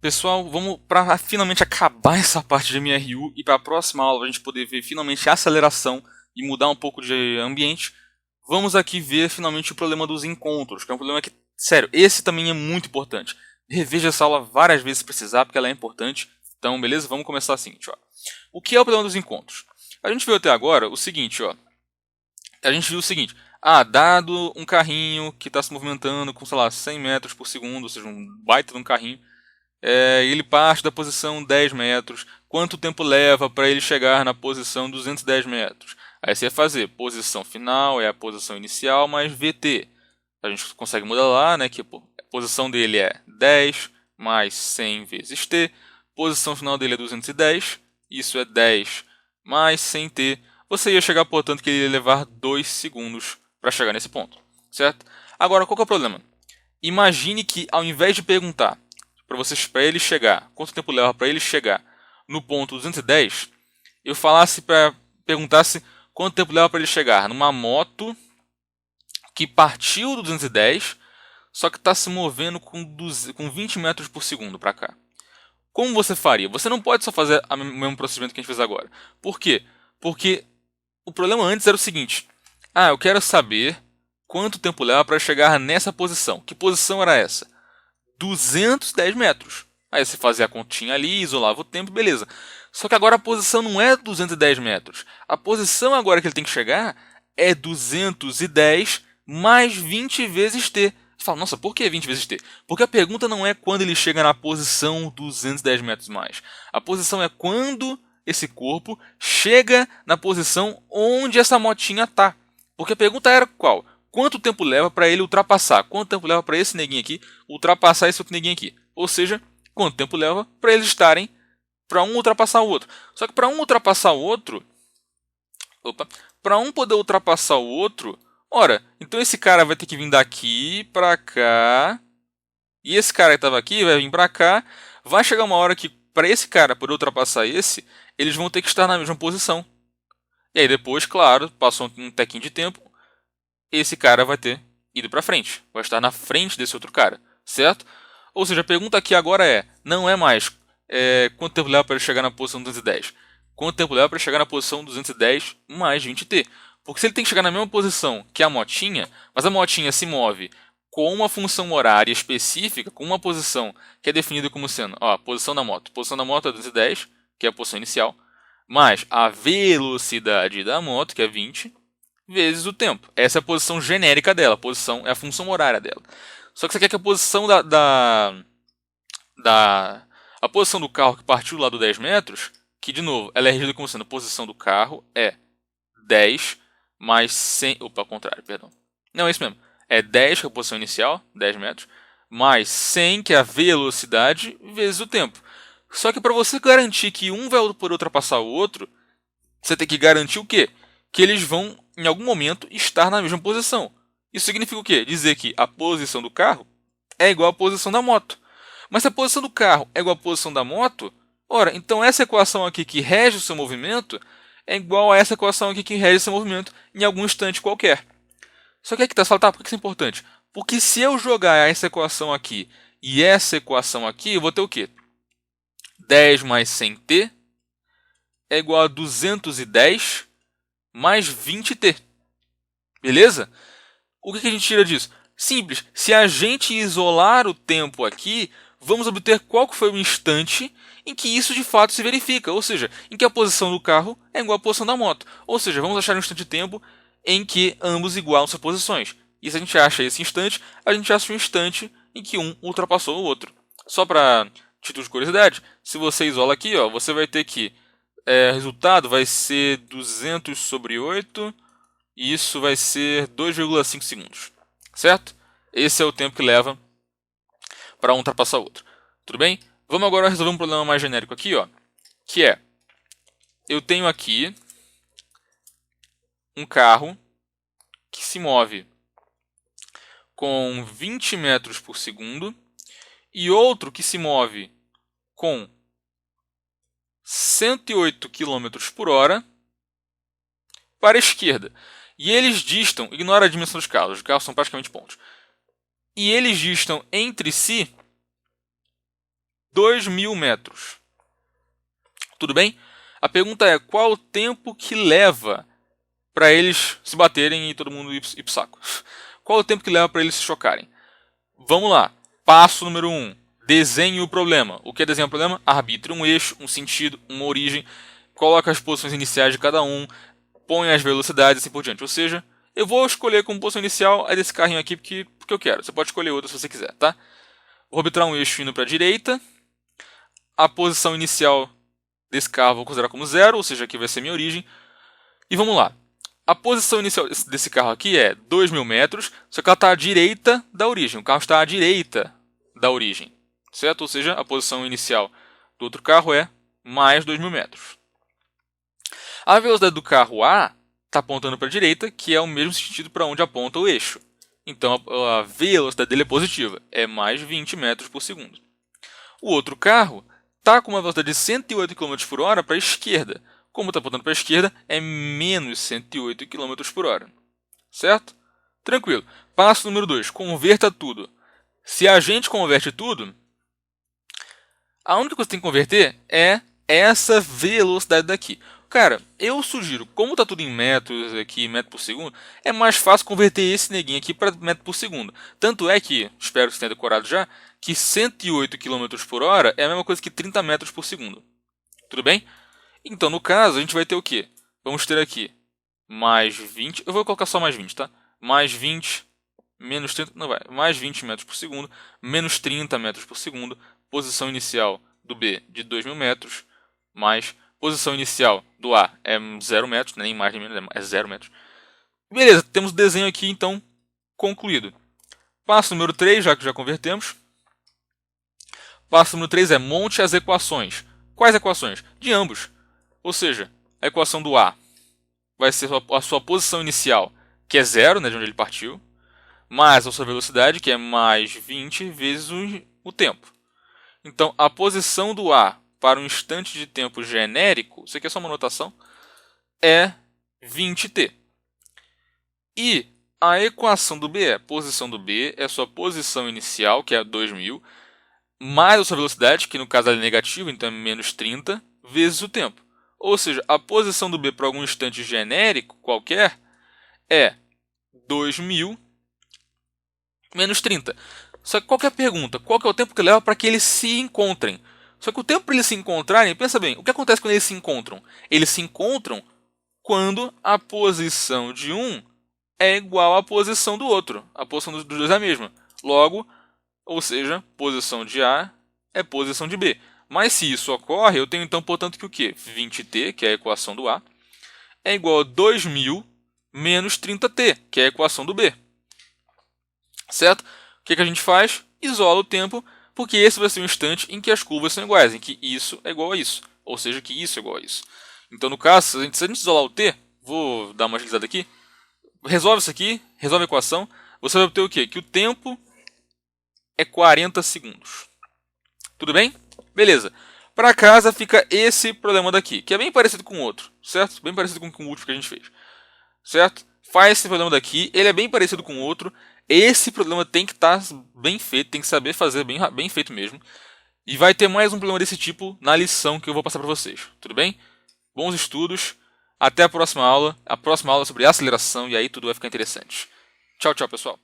Pessoal, vamos para finalmente acabar essa parte de MRU e para a próxima aula a gente poder ver finalmente a aceleração e mudar um pouco de ambiente. Vamos aqui ver finalmente o problema dos encontros, que é um problema que, sério, esse também é muito importante. Reveja essa aula várias vezes se precisar, porque ela é importante. Então, beleza? Vamos começar assim, ó. O que é o problema dos encontros? A gente viu até agora o seguinte, ó. A gente viu o seguinte, dado um carrinho que está se movimentando com, sei lá, 100 metros por segundo, ou seja, um baita de um carrinho, ele parte da posição 10 metros. Quanto tempo leva para ele chegar na posição 210 metros? Aí você vai fazer posição final, é a posição inicial, mais VT. A gente consegue modelar, né, que a posição dele é 10 mais 100 vezes T. Posição final dele é 210, isso é 10 mais 100T. Você ia chegar, portanto, que ele ia levar 2 segundos para chegar nesse ponto, certo? Agora, qual que é o problema? Imagine que, ao invés de perguntar para ele chegar, quanto tempo leva para ele chegar no ponto 210, eu perguntasse quanto tempo leva para ele chegar numa moto que partiu do 210, só que está se movendo com 20 metros por segundo para cá. Como você faria? Você não pode só fazer o mesmo procedimento que a gente fez agora. Por quê? Porque o problema antes era o seguinte: eu quero saber quanto tempo leva para chegar nessa posição. Que posição era essa? 210 metros. Aí você fazia a continha ali, isolava o tempo, beleza. Só que agora a posição não é 210 metros. A posição agora que ele tem que chegar é 210 mais 20 vezes T. Você fala, nossa, por que 20 vezes T? Porque a pergunta não é quando ele chega na posição 210 metros mais. A posição é quando esse corpo chega na posição onde essa motinha está. Porque a pergunta era qual? Quanto tempo leva para ele ultrapassar? Quanto tempo leva para esse neguinho aqui ultrapassar esse outro neguinho aqui? Ou seja, quanto tempo leva para eles estarem para um ultrapassar o outro? Só que para um ultrapassar o outro, para um poder ultrapassar o outro, então esse cara vai ter que vir daqui para cá, e esse cara que estava aqui vai vir para cá. Vai chegar uma hora que para esse cara poder ultrapassar esse, eles vão ter que estar na mesma posição. E aí depois, claro, passou um tequinho de tempo, esse cara vai ter ido para frente, vai estar na frente desse outro cara, certo? Ou seja, a pergunta aqui agora não é mais quanto tempo leva para ele chegar na posição 210, quanto tempo leva para ele chegar na posição 210 mais 20t. Porque se ele tem que chegar na mesma posição que a motinha, mas a motinha se move com uma função horária específica, com uma posição que é definida como sendo a posição da moto. A posição da moto é 210, que é a posição inicial, mais a velocidade da moto, que é 20, vezes o tempo. Essa é a posição genérica dela, a posição é a função horária dela. Só que você quer que a posição a posição do carro que partiu lá do 10 metros, que de novo, ela é regida como sendo a posição do carro é 10 mais 100, ao contrário, perdão. Não, é isso mesmo. É 10, que é a posição inicial, 10 metros, mais 100, que é a velocidade, vezes o tempo. Só que para você garantir que um vai poder ultrapassar o outro, você tem que garantir o quê? Que eles vão, em algum momento, estar na mesma posição. Isso significa o quê? Dizer que a posição do carro é igual à posição da moto. Mas se a posição do carro é igual à posição da moto, então essa equação aqui que rege o seu movimento é igual a essa equação aqui que rege o seu movimento em algum instante qualquer. Só que aqui está falando, por que isso é importante? Porque se eu jogar essa equação aqui e essa equação aqui, eu vou ter o quê? 10 mais 100t é igual a 210 mais 20t. Beleza? O que a gente tira disso? Simples. Se a gente isolar o tempo aqui, vamos obter qual que foi o instante em que isso de fato se verifica. Ou seja, em que a posição do carro é igual à posição da moto. Ou seja, vamos achar um instante de tempo em que ambos igualam suas posições. E se a gente acha esse instante, a gente acha um instante em que um ultrapassou o outro. Só para título de curiosidade, se você isola aqui, você vai ter que o resultado vai ser 200 sobre 8, e isso vai ser 2,5 segundos, certo? Esse é o tempo que leva para um ultrapassar o outro. Tudo bem? Vamos agora resolver um problema mais genérico aqui, que é, eu tenho aqui um carro que se move com 20 metros por segundo e outro que se move com 108 km por hora para a esquerda. E eles distam, ignora a dimensão dos carros, os carros são praticamente pontos. E eles distam entre si 2.000 metros. Tudo bem? A pergunta é, qual o tempo que leva para eles se baterem e todo mundo ir pro saco? Qual o tempo que leva para eles se chocarem? Vamos lá. Passo número 1. Desenhe o problema. O que é desenhar o problema? Arbitre um eixo, um sentido, uma origem, coloca as posições iniciais de cada um, põe as velocidades e assim por diante. Ou seja, eu vou escolher como posição inicial a desse carrinho aqui porque eu quero. Você pode escolher outra se você quiser, tá? Vou arbitrar um eixo indo para a direita. A posição inicial desse carro vou considerar como 0, ou seja, aqui vai ser minha origem. E vamos lá. A posição inicial desse carro aqui é 2.000 metros, só que ela está à direita da origem. O carro está à direita da origem, certo? Ou seja, a posição inicial do outro carro é mais 2.000 metros. A velocidade do carro A está apontando para a direita, que é o mesmo sentido para onde aponta o eixo. Então a velocidade dele é positiva, é mais 20 metros por segundo. O outro carro está com uma velocidade de 108 km por hora para a esquerda. Como está apontando para a esquerda, é menos 108 km por hora. Certo? Tranquilo. Passo número 2. Converta tudo. Se a gente converte tudo, a única coisa que tem que converter é essa velocidade daqui. Cara, eu sugiro, como está tudo em metros aqui, metro por segundo, é mais fácil converter esse neguinho aqui para metro por segundo. Tanto é que, espero que você tenha decorado já, que 108 km por hora é a mesma coisa que 30 metros por segundo. Tudo bem? Então, no caso, a gente vai ter o quê? Vamos ter aqui mais 20, eu vou colocar só mais 20, tá? Mais 20, menos 30, não vai, mais 20 metros por segundo, menos 30 metros por segundo, posição inicial do B de 2.000 metros, mais posição inicial do A é 0 metros, nem mais nem menos, é 0 metros. Beleza, temos o desenho aqui, então, concluído. Passo número 3, já que já convertemos. Passo número 3 é monte as equações. Quais equações? De ambos. Ou seja, a equação do A vai ser a sua posição inicial, que é 0, né, de onde ele partiu, mais a sua velocidade, que é mais 20 vezes o tempo. Então, a posição do A para um instante de tempo genérico, isso aqui é só uma notação, é 20t. E a equação do B é, a posição do B é a sua posição inicial, que é 2.000, mais a sua velocidade, que no caso é negativa, então é menos 30, vezes o tempo. Ou seja, a posição do B para algum instante genérico qualquer é 2.000 menos 30. Só que qual que é a pergunta? Qual que é o tempo que leva para que eles se encontrem? Só que o tempo para eles se encontrarem, pensa bem, o que acontece quando eles se encontram? Eles se encontram quando a posição de um é igual à posição do outro. A posição dos dois é a mesma. Logo, ou seja, posição de A é posição de B. Mas se isso ocorre, eu tenho então, portanto, que o quê? 20t, que é a equação do A, é igual a 2.000 menos 30t, que é a equação do B. Certo? O que a gente faz? Isola o tempo, porque esse vai ser o instante em que as curvas são iguais, em que isso é igual a isso. Ou seja, que isso é igual a isso. Então, no caso, se a gente isolar o t, vou dar uma agilizada aqui, resolve isso aqui, resolve a equação, você vai obter o quê? Que o tempo é 40 segundos. Tudo bem? Beleza. Para casa fica esse problema daqui, que é bem parecido com o outro, certo? Bem parecido com o último que a gente fez, certo? Faz esse problema daqui, ele é bem parecido com o outro. Esse problema tem que estar bem feito, tem que saber fazer bem feito mesmo. E vai ter mais um problema desse tipo na lição que eu vou passar para vocês, tudo bem? Bons estudos, até a próxima aula. A próxima aula é sobre aceleração e aí tudo vai ficar interessante. Tchau, tchau, pessoal.